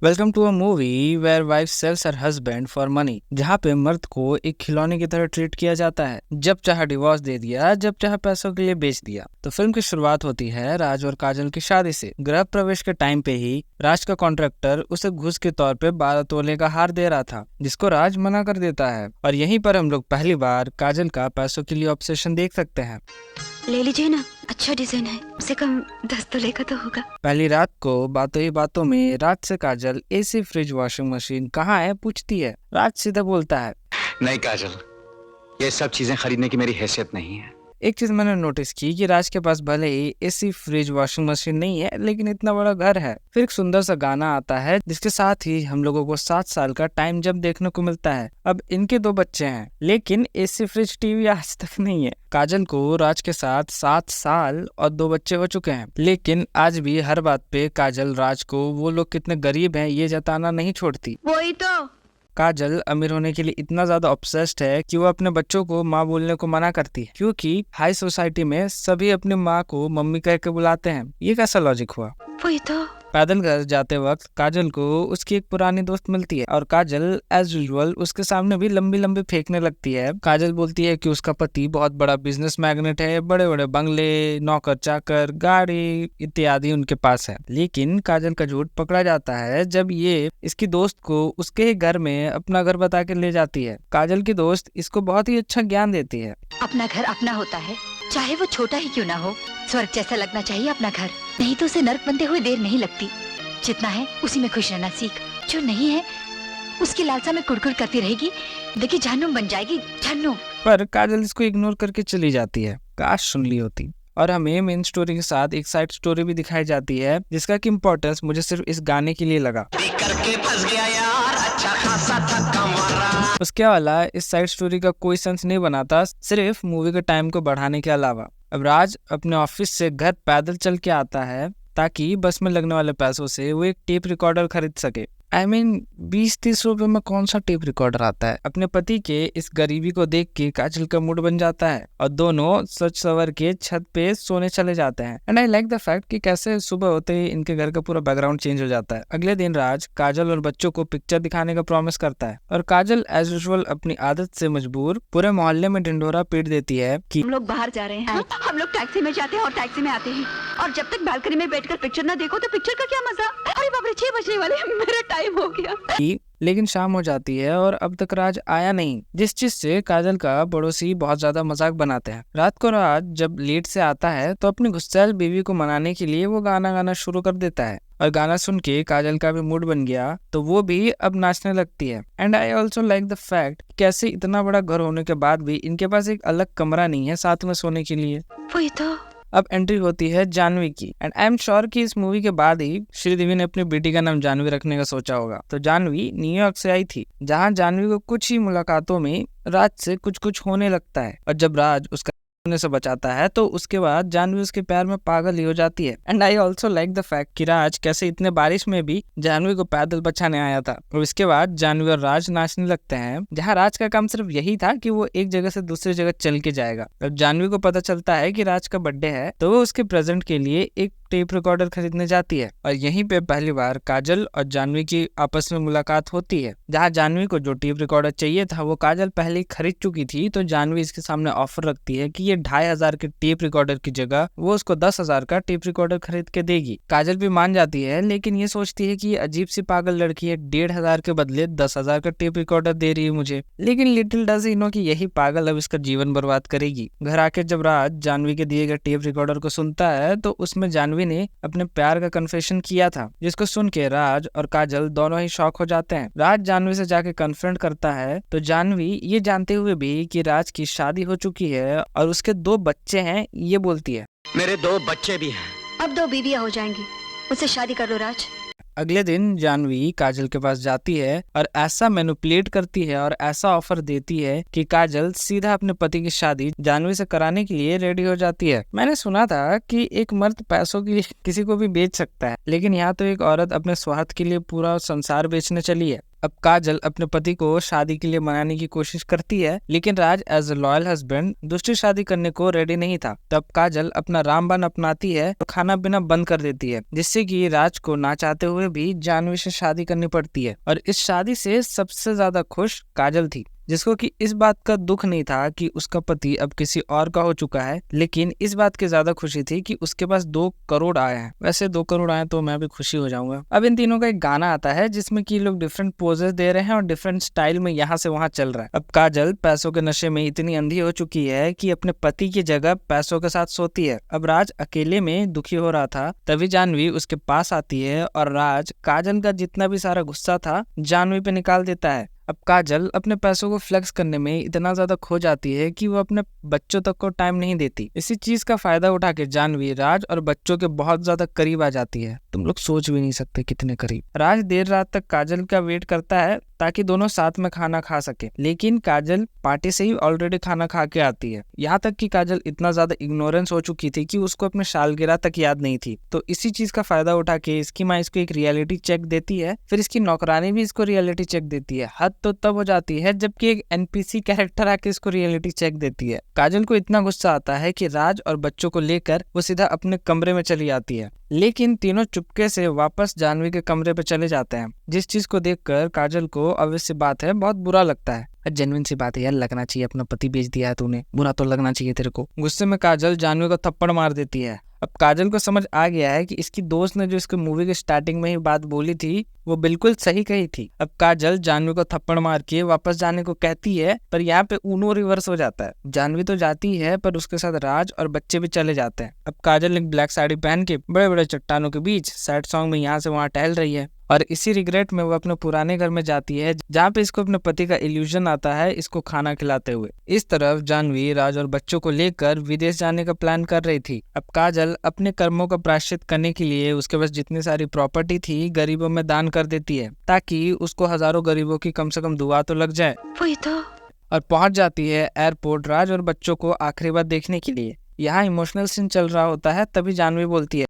Welcome to a movie where wife sells her husband for money, जहाँ पे मर्द को एक खिलौने की तरह ट्रीट किया जाता है। जब चाहे डिवोर्स दे दिया, जब चाहे पैसों के लिए बेच दिया। तो फिल्म की शुरुआत होती है राज और काजल की शादी से। गृह प्रवेश के टाइम पे ही राज का कॉन्ट्रैक्टर उसे घूस के तौर पे 12 तोले का हार दे रहा था, जिसको राज मना कर देता है। और यहीं पर हम लोग पहली बार काजल का पैसों के लिए ऑब्सेशन देख सकते हैं। ले लीजिए ना, अच्छा डिजाइन है, कम से कम 10 तोले का तो होगा। पहली रात को बातों ही बातों में राज से काजल एसी, फ्रिज, वॉशिंग मशीन कहाँ है पूछती है। राज सीधा बोलता है, नहीं काजल, ये सब चीजें खरीदने की मेरी हैसियत नहीं है। एक चीज मैंने नोटिस की कि राज के पास भले ही एसी, फ्रिज, वॉशिंग मशीन नहीं है, लेकिन इतना बड़ा घर है। फिर एक सुंदर सा गाना आता है, जिसके साथ ही हम लोगों को 7 साल का टाइम जब देखने को मिलता है। अब इनके 2 बच्चे हैं, लेकिन एसी, फ्रिज, टीवी आज तक नहीं है। काजल को राज के साथ 7 साल और 2 बच्चे हो चुके हैं, लेकिन आज भी हर बात पे काजल राज को वो लोग कितने गरीब हैं ये जताना नहीं छोड़ती। वही तो। काजल अमीर होने के लिए इतना ज्यादा ऑब्सेस्ड है कि वो अपने बच्चों को माँ बोलने को मना करती है, क्योंकि हाई सोसाइटी में सभी अपनी माँ को मम्मी कह के बुलाते हैं। ये कैसा लॉजिक हुआ? वही तो। पैदल घर जाते वक्त काजल को उसकी एक पुरानी दोस्त मिलती है और काजल एज यूजुअल उसके सामने भी लंबी लंबी फेंकने लगती है। काजल बोलती है कि उसका पति बहुत बड़ा बिजनेस मैग्नेट है, बड़े बड़े बंगले, नौकर चाकर, गाड़ी इत्यादि उनके पास है। लेकिन काजल का झूठ पकड़ा जाता है जब ये इसकी दोस्त को उसके ही घर में अपना घर बता के ले जाती है। काजल की दोस्त इसको बहुत ही अच्छा ज्ञान देती है। अपना घर अपना होता है, चाहे वो छोटा ही क्यों ना हो। स्वर्ग जैसा लगना चाहिए अपना घर, नहीं तो उसे नर्क बनते हुए देर नहीं लगती। जितना है उसी में खुश रहना सीख, जो नहीं है उसकी लालसा में कुड़कुड़ करती रहेगी, देखिए जहन्नुम बन जाएगी, जहन्नुम। पर काजल इसको इग्नोर करके चली जाती है। काश सुन ली होती। और हमें मेन स्टोरी के साथ एक साइड स्टोरी भी दिखाई जाती है, जिसका की इम्पोर्टेंस मुझे सिर्फ इस गाने के लिए लगा। उसके अलावा इस साइड स्टोरी का कोई सेंस नहीं बनाता, सिर्फ मूवी के टाइम को बढ़ाने के अलावा। अब राज अपने ऑफिस से घर पैदल चल के आता है ताकि बस में लगने वाले पैसों से वो एक टेप रिकॉर्डर खरीद सके। I mean, 20-30 रुपए में कौन सा टेप रिकॉर्डर आता है? अपने पति के इस गरीबी को देख के काजल का मूड बन जाता है और दोनों सच सवर के छत पे सोने चले जाते हैं। And I like the fact कि कैसे सुबह होते ही इनके घर का पूरा बैकग्राउंड चेंज हो जाता है। अगले दिन राज काजल और बच्चों को पिक्चर दिखाने का प्रॉमिस करता है और काजल एज यूजुअल अपनी आदत से मजबूर पूरे मोहल्ले में ढिंढोरा पीट देती है कि हम लोग बाहर जा रहे हैं, हम लोग टैक्सी में जाते हैं और टैक्सी में आते हैं, और जब तक बालकनी में बैठकर पिक्चर ना देखो तो पिक्चर का क्या मजा। अरे बाप रे, 6 बजने वाले हैं, मेरा टाइम हो गया। लेकिन शाम हो जाती है और अब तक राज आया नहीं, जिस चीज से काजल का पड़ोसी बहुत ज्यादा मजाक बनाते हैं। रात को राज जब लेट से आता है तो अपनी गुस्सैल बीवी को मनाने के लिए वो गाना गाना शुरू कर देता है और गाना सुन के काजल का भी मूड बन गया तो वो भी अब नाचने लगती है। And I also like the fact कैसे इतना बड़ा घर होने के बाद भी इनके पास एक अलग कमरा नहीं है साथ में सोने के लिए। वही तो। अब एंट्री होती है जानवी की एंड आई एम श्योर कि इस मूवी के बाद ही श्रीदेवी ने अपनी बेटी का नाम जानवी रखने का सोचा होगा। तो जानवी न्यूयॉर्क से आई थी, जहां जानवी को कुछ ही मुलाकातों में राज से कुछ कुछ होने लगता है और जब राज उसका होने से बचाता है तो उसके बाद जानवी उसके प्यार में पागल ही हो जाती है। And I also like the fact कि राज कैसे इतने बारिश में भी जानवी को पैदल बचाने आया था। और इसके बाद जानवी और राज नाचने लगते हैं, जहाँ राज का काम सिर्फ यही था कि वो एक जगह से दूसरी जगह चल के जाएगा। जब जानवी को पता चलता है कि राज का बर्थडे है तो वो उसके प्रेजेंट के लिए एक टेप रिकॉर्डर खरीदने जाती है और यहीं पे पहली बार काजल और जानवी की आपस में मुलाकात होती है। जहाँ जानवी को जो टेप रिकॉर्डर चाहिए था वो काजल पहले ही खरीद चुकी थी, तो जानवी इसके सामने ऑफर रखती है कि ये 2500 के टेप रिकॉर्डर की जगह वो उसको 10,000 का टेप रिकॉर्डर खरीद के देगी। काजल भी मान जाती है, लेकिन ये सोचती है कि ये अजीब सी पागल लड़की है, 1500 के बदले 10,000 का टेप रिकॉर्डर दे रही है मुझे। लेकिन लिटिल डज ही नो कि यही पागल अब इसका जीवन बर्बाद करेगी। घर आके जब राज जानवी के दिए गए टेप रिकॉर्डर को सुनता है तो उसमें जानवी ने अपने प्यार का कन्फेशन किया था, जिसको सुन के राज और काजल दोनों ही शॉक हो जाते हैं। राज जानवी से जाके कन्फ्रंट करता है तो जानवी ये जानते हुए भी कि राज की शादी हो चुकी है और उसके 2 बच्चे हैं, ये बोलती है, मेरे 2 बच्चे भी हैं। अब 2 बीवियां हो जाएंगी, मुझसे शादी कर लो राज। अगले दिन जानवी काजल के पास जाती है और ऐसा मैनिपुलेट करती है और ऐसा ऑफर देती है कि काजल सीधा अपने पति की शादी जानवी से कराने के लिए रेडी हो जाती है। मैंने सुना था कि एक मर्द पैसों के लिए किसी को भी बेच सकता है, लेकिन यहाँ तो एक औरत अपने स्वार्थ के लिए पूरा संसार बेचने चली है। अब काजल अपने पति को शादी के लिए मनाने की कोशिश करती है, लेकिन राज एज अ लॉयल हस्बैंड दूसरी शादी करने को रेडी नहीं था। तब काजल अपना रामबाण अपनाती है और खाना पीना बंद कर देती है, जिससे कि राज को ना चाहते हुए भी जानवी से शादी करनी पड़ती है। और इस शादी से सबसे ज्यादा खुश काजल थी, जिसको कि इस बात का दुख नहीं था कि उसका पति अब किसी और का हो चुका है, लेकिन इस बात की ज्यादा खुशी थी कि उसके पास 2 करोड़ आए हैं। वैसे 2 करोड़ आए तो मैं भी खुशी हो जाऊंगा। अब इन तीनों का एक गाना आता है जिसमें कि लोग डिफरेंट पोजेस दे रहे हैं और डिफरेंट स्टाइल में यहाँ से वहां चल रहा है। अब काजल पैसों के नशे में इतनी अंधी हो चुकी है कि अपने पति की जगह पैसों के साथ सोती है। अब राज अकेले में दुखी हो रहा था, तभी जानवी उसके पास आती है और राज काजल का जितना भी सारा गुस्सा था जानवी पे निकाल देता है। अब काजल अपने पैसों को फ्लेक्स करने में इतना ज्यादा खो जाती है कि वो अपने बच्चों तक को टाइम नहीं देती। इसी चीज का फायदा उठा के जानवी राज और बच्चों के बहुत ज्यादा करीब आ जाती है। तुम लोग सोच भी नहीं सकते कितने करीब। राज देर रात तक काजल का वेट करता है ताकि दोनों साथ में खाना खा सके, लेकिन काजल पार्टी से ही ऑलरेडी खाना खा के आती है। यहाँ तक कि काजल इतना ज्यादा इग्नोरेंस हो चुकी थी कि उसको अपने सालगिरह तक याद नहीं थी। तो इसी चीज का फायदा उठा के इसकी माँ इसको एक रियलिटी चेक देती है, फिर इसकी नौकरानी भी इसको रियलिटी चेक देती है। हद तो तब हो जाती है जबकि एक एनपीसी कैरेक्टर आके इसको रियलिटी चेक देती है। काजल को इतना गुस्सा आता है कि राज और बच्चों को लेकर वो सीधा अपने कमरे में चली जाती है, लेकिन तीनों चुपके से वापस जानवी के कमरे पे चले जाते हैं, जिस चीज को देखकर काजल को ऑब्वियस सी बात है बहुत बुरा लगता है। जेन्युइन सी बात है यार, लगना चाहिए, अपना पति बेच दिया है तूने, बुरा तो लगना चाहिए तेरे को। गुस्से में काजल जानवी को थप्पड़ मार देती है। अब काजल को समझ आ गया है कि इसकी दोस्त ने जो इसके मूवी के स्टार्टिंग में ही बात बोली थी वो बिल्कुल सही कही थी। अब काजल जानवी को थप्पड़ मार के वापस जाने को कहती है, पर यहाँ पे ऊनो रिवर्स हो जाता है। जानवी तो जाती है पर उसके साथ राज और बच्चे भी चले जाते हैं। अब काजल एक ब्लैक साड़ी पहन के बड़े बड़े चट्टानों के बीच सैड सॉन्ग में यहाँ से वहाँ टहल रही है और इसी रिग्रेट में वो अपने पुराने घर में जाती है, जहाँ पे इसको अपने पति का इल्यूजन आता है इसको खाना खिलाते हुए। इस तरफ जानवी राज और बच्चों को लेकर विदेश जाने का प्लान कर रही थी। अब काजल अपने कर्मों का प्रायश्चित करने के लिए उसके पास जितनी सारी प्रॉपर्टी थी गरीबों में दान कर देती है, ताकि उसको हजारों गरीबों की कम से कम दुआ तो लग जाए। वही तो। और पहुंच जाती है एयरपोर्ट राज और बच्चों को आखिरी बार देखने के लिए। यहाँ इमोशनल सीन चल रहा होता है, तभी जानवी बोलती है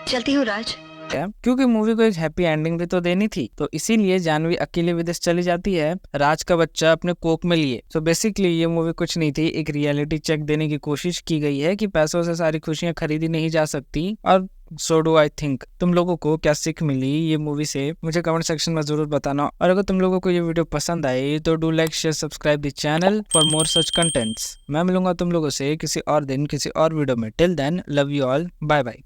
चलती हूँ राज। क्योंकि मूवी को एक हैप्पी एंडिंग भी तो देनी थी, तो इसीलिए जानवी अकेले विदेश चली जाती है राज का बच्चा अपने कोक में लिए। तो बेसिकली ये मूवी कुछ नहीं थी, एक रियलिटी चेक देने की कोशिश की गई है कि पैसों से सारी खुशियां खरीदी नहीं जा सकती। और सो डू आई थिंक। तुम लोगों को क्या सीख मिली ये मूवी से मुझे कमेंट सेक्शन में जरूर बताना। और अगर तुम लोगों को ये वीडियो पसंद आई तो do like share subscribe the channel for more such contents. मैं मिलूंगा तुम लोगों से किसी और दिन किसी और वीडियो में। Till then love you all, bye bye.